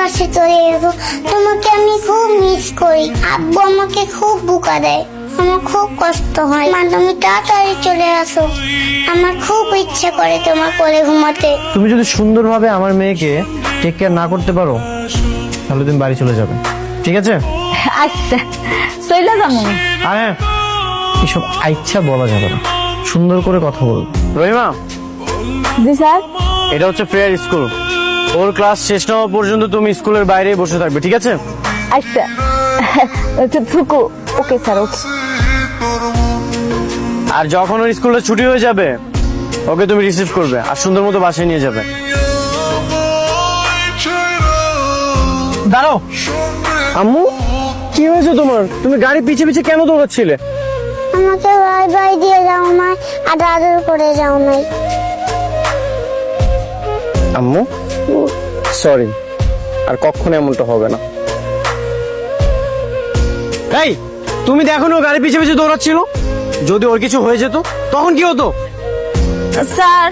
কাছে চলে এসো, তোমাকে আমি খুব মিস করি। আব্বু আমাকে খুব বোকা দেয়, আমার খুব কষ্ট হয়। মা তুমি তাড়াতাড়ি চলে আসো, আমার খুব ইচ্ছা করে তোমার কোলে ঘুমাতে। তুমি যদি সুন্দরভাবে আমার মেয়েকে টেক কেয়ার না করতে পারো তাহলে তুমি বাড়ি চলে যাবে, ঠিক আছে? আচ্ছা চলে যাবো। আর হ্যাঁ, এসব আইচ্ছা বলা যাবে না, সুন্দর করে কথা বলবো। রহিমা, জি স্যার। এটা হচ্ছে ফেয়ার স্কুল। ওর ক্লাস শেষ না হওয়া পর্যন্ত তুমি স্কুলের বাইরেই বসে থাকবে, ঠিক আছে? আচ্ছা থুকু। ওকে স্যার, ওকে। আর যখন ওর স্কুলে ছুটি হয়ে যাবে ওকে তুমি রিসিভ করবে আর সুন্দর মতো বাসায় নিয়ে যাবে। দাঁড়াও। আম্মু, কি হয়েছে তোমার? তুমি গাড়ি পিছে পিছে কেন দৌড়াচ্ছিলে? আমাকে বাই বাই দিয়ে যাও নাই, আর আদর করে যাও নাই। আম্মু সরি, আর কখনো এমনটা হবে না। এই, তুমি দেখো না ও গাড়ি পিছে পিছে দৌড়াচ্ছিল, যদি ওর কিছু হয়ে যেত তখন কি হতো? স্যার